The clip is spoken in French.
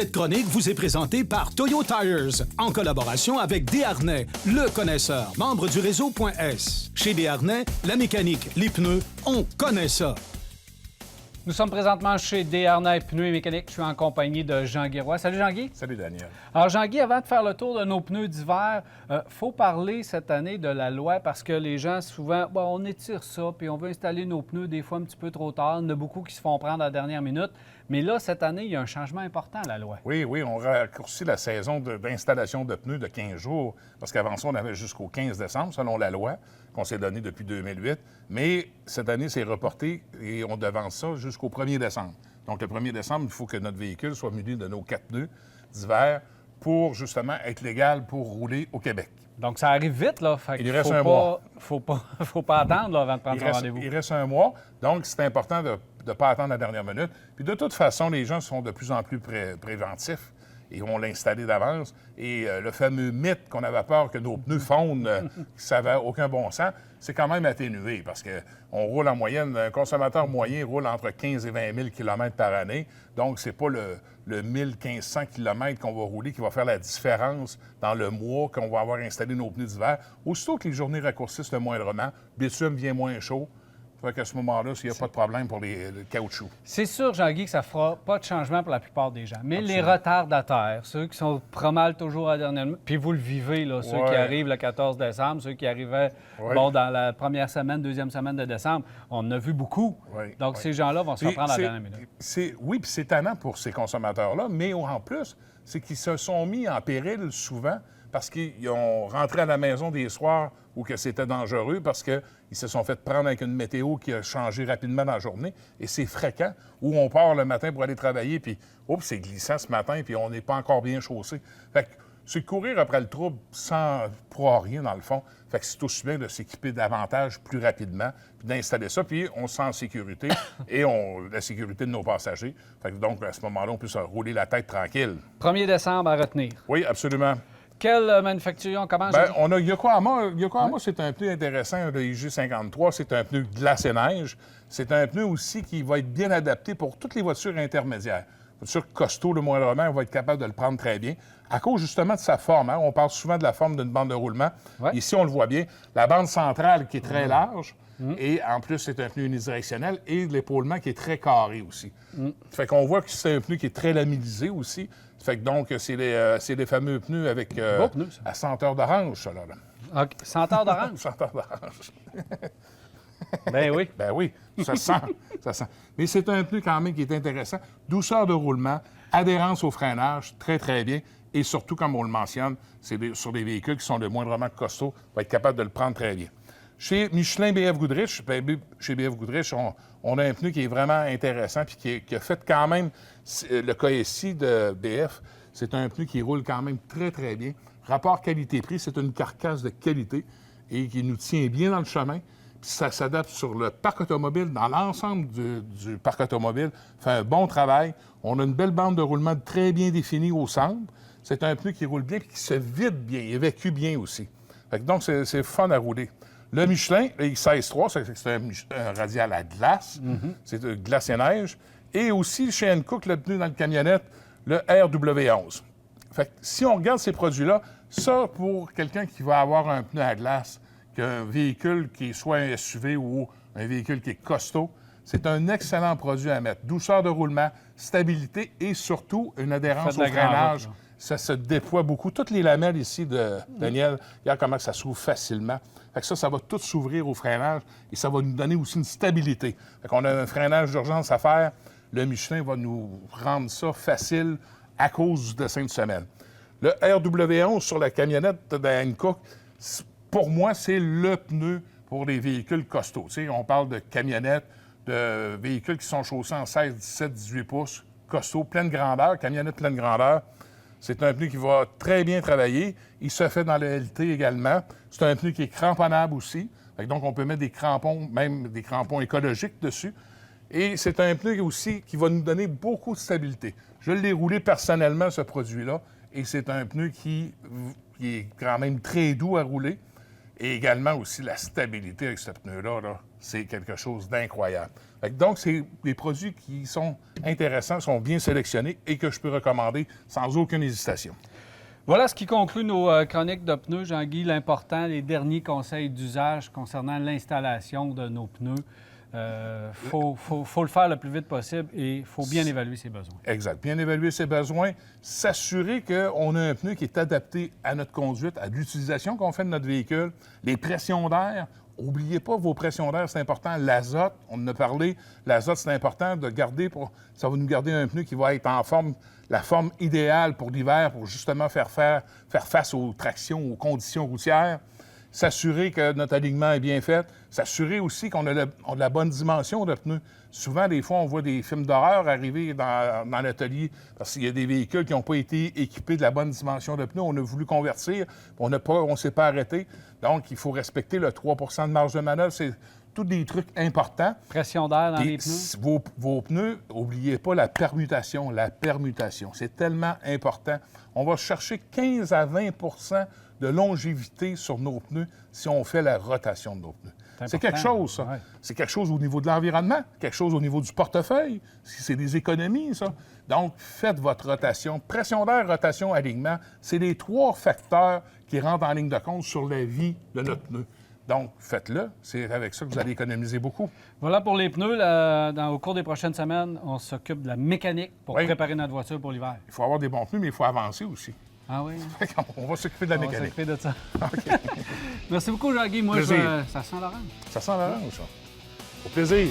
Cette chronique vous est présentée par Toyo Tires, en collaboration avec Desharnais, le connaisseur, membre du réseau .S. Chez Desharnais, la mécanique, les pneus, on connaît ça. Nous sommes présentement chez Desharnais Pneus et Mécanique. Je suis en compagnie de Jean-Guy Roy. Salut Jean-Guy. Salut Daniel. Alors Jean-Guy, avant de faire le tour de nos pneus d'hiver, faut parler cette année de la loi parce que les gens souvent, on étire ça puis on veut installer nos pneus des fois un petit peu trop tard. Il y en a beaucoup qui se font prendre à la dernière minute. Mais là, cette année, il y a un changement important à la loi. Oui, on raccourcit la saison d'installation de pneus de 15 jours parce qu'avant ça, on avait jusqu'au 15 décembre, selon la loi qu'on s'est donnée depuis 2008. Mais cette année, c'est reporté et on devance ça jusqu'au 1er décembre. Donc, le 1er décembre, il faut que notre véhicule soit muni de nos 4 pneus d'hiver pour, justement, être légal pour rouler au Québec. Donc, ça arrive vite, là. Fait il reste un mois. Faut pas attendre là, avant de prendre son rendez-vous. Il reste un mois. Donc, c'est important de ne pas attendre la dernière minute. Puis, de toute façon, les gens sont de plus en plus préventifs et vont l'installer d'avance. Et le fameux mythe qu'on avait peur que nos pneus fondent, ça n'avait aucun bon sens, c'est quand même atténué parce qu'on roule en moyenne, un consommateur moyen roule entre 15 et 20 000 km par année. Donc, c'est pas le 1500 km qu'on va rouler qui va faire la différence dans le mois qu'on va avoir installé nos pneus d'hiver. Aussitôt que les journées raccourcissent le moindrement, le bitume vient moins chaud. Fait qu'à ce moment-là, il n'y a pas de problème pour le caoutchouc. C'est sûr, Jean-Guy, que ça ne fera pas de changement pour la plupart des gens. Mais Absolument. les retardataires, ceux qui sont pas mal toujours à la dernière minute, puis vous le vivez, là, ceux qui arrivent le 14 décembre, ceux qui arrivaient dans la première semaine, deuxième semaine de décembre, on en a vu beaucoup. Donc, ces gens-là vont se faire prendre à la dernière minute. Oui, puis c'est tannant pour ces consommateurs-là, mais en plus, c'est qu'ils se sont mis en péril souvent parce qu'ils ont rentré à la maison des soirs où que c'était dangereux parce qu'ils se sont fait prendre avec une météo qui a changé rapidement dans la journée. Et c'est fréquent, où on part le matin pour aller travailler, puis oups, c'est glissant ce matin, puis on n'est pas encore bien chaussé. Fait que c'est de courir après le trouble pour rien, dans le fond. Fait que c'est aussi bien de s'équiper davantage plus rapidement, puis d'installer ça, puis on se sent en sécurité et la sécurité de nos passagers. Fait que donc, à ce moment-là, on peut se rouler la tête tranquille. 1er décembre à retenir. Oui, absolument. Quelle manufacture on commence? On a Yokohama. Yokohama, c'est un pneu intéressant, le IG53. C'est un pneu glace et neige. C'est un pneu aussi qui va être bien adapté pour toutes les voitures intermédiaires. Voiture costaud, le moindrement, on va être capable de le prendre très bien. À cause justement de sa forme. On parle souvent de la forme d'une bande de roulement. Ouais. Ici, on le voit bien. La bande centrale qui est très large. Et en plus, c'est un pneu unidirectionnel et l'épaulement qui est très carré aussi. Fait qu'on voit que c'est un pneu qui est très laminisé aussi. Fait que donc, c'est les fameux pneus avec à senteur d'orange, ça, là. OK. Senteur d'orange? Senteur d'orange. Ben oui. Ben oui, ça sent. Mais c'est un pneu quand même qui est intéressant. Douceur de roulement, adhérence au freinage, très, très bien. Et surtout, comme on le mentionne, c'est sur des véhicules qui sont le moindrement costauds, on va être capable de le prendre très bien. Chez Michelin BF Goodrich, chez BF Goodrich, on a un pneu qui est vraiment intéressant puis qui a fait quand même le cas ici de BF. C'est un pneu qui roule quand même très, très bien. Rapport qualité-prix, c'est une carcasse de qualité et qui nous tient bien dans le chemin. Puis ça s'adapte sur le parc automobile, dans l'ensemble du parc automobile, fait un bon travail. On a une belle bande de roulement très bien définie au centre. C'est un pneu qui roule bien et qui se vide bien, évacue bien aussi. Fait que donc, c'est fun à rouler. Le Michelin, le X16-3, c'est un radial à glace. C'est de glace et neige. Et aussi, chez Hankook, le pneu dans le camionnette, le RW11. Fait que si on regarde ces produits-là, ça, pour quelqu'un qui va avoir un pneu à glace, qu'un véhicule qui est soit un SUV ou un véhicule qui est costaud, c'est un excellent produit à mettre. Douceur de roulement, stabilité et surtout une adhérence au freinage. Ça se déploie beaucoup. Toutes les lamelles ici de Daniel, regarde comment ça s'ouvre facilement. Fait que ça va tout s'ouvrir au freinage et ça va nous donner aussi une stabilité. Fait qu'on a un freinage d'urgence à faire. Le Michelin va nous rendre ça facile à cause du dessin de semelle. Le RW11 sur la camionnette de Hankook, pour moi, c'est le pneu pour les véhicules costauds. Tu sais, on parle de camionnettes, de véhicules qui sont chaussés en 16, 17, 18 pouces, costauds, pleine grandeur, camionnette pleine grandeur. C'est un pneu qui va très bien travailler. Il se fait dans le LT également. C'est un pneu qui est cramponnable aussi. Donc, on peut mettre des crampons, même des crampons écologiques dessus. Et c'est un pneu aussi qui va nous donner beaucoup de stabilité. Je l'ai roulé personnellement, ce produit-là, et c'est un pneu qui est quand même très doux à rouler Et également aussi la stabilité avec ce pneu-là, là, c'est quelque chose d'incroyable. Donc, c'est des produits qui sont intéressants, sont bien sélectionnés et que je peux recommander sans aucune hésitation. Voilà ce qui conclut nos chroniques de pneus. Jean-Guy, l'important, les derniers conseils d'usage concernant l'installation de nos pneus. Faut le faire le plus vite possible et il faut bien évaluer ses besoins. Exact. Bien évaluer ses besoins, s'assurer qu'on a un pneu qui est adapté à notre conduite, à l'utilisation qu'on fait de notre véhicule, les pressions d'air. N'oubliez pas vos pressions d'air, c'est important. L'azote, on en a parlé. L'azote, c'est important de garder ça va nous garder un pneu qui va être en forme, la forme idéale pour l'hiver, pour justement faire face aux tractions, aux conditions routières. S'assurer que notre alignement est bien fait. S'assurer aussi qu'on a de la bonne dimension de pneus. Souvent, des fois, on voit des films d'horreur arriver dans l'atelier parce qu'il y a des véhicules qui n'ont pas été équipés de la bonne dimension de pneus. On a voulu convertir, on ne s'est pas arrêté. Donc, il faut respecter le 3 % de marge de manœuvre. C'est tous des trucs importants. Pression d'air dans les pneus. Vos pneus, n'oubliez pas la permutation. La permutation, c'est tellement important. On va chercher 15 à 20 % de longévité sur nos pneus si on fait la rotation de nos pneus. C'est quelque chose, ça. Ouais. C'est quelque chose au niveau de l'environnement, quelque chose au niveau du portefeuille. C'est des économies, ça. Donc, faites votre rotation. Pression d'air, rotation, alignement, c'est les 3 facteurs qui rentrent en ligne de compte sur la vie de notre pneu. Donc, faites-le. C'est avec ça que vous allez économiser beaucoup. Voilà pour les pneus. Au cours des prochaines semaines, on s'occupe de la mécanique pour préparer notre voiture pour l'hiver. Il faut avoir des bons pneus, mais il faut avancer aussi. Ah oui? On va s'occuper de la mécanique. On va s'occuper de ça. Okay. Merci beaucoup, Jean-Guy. Moi, ça sent l'orange. Ça sent l'orange, ça. Au plaisir.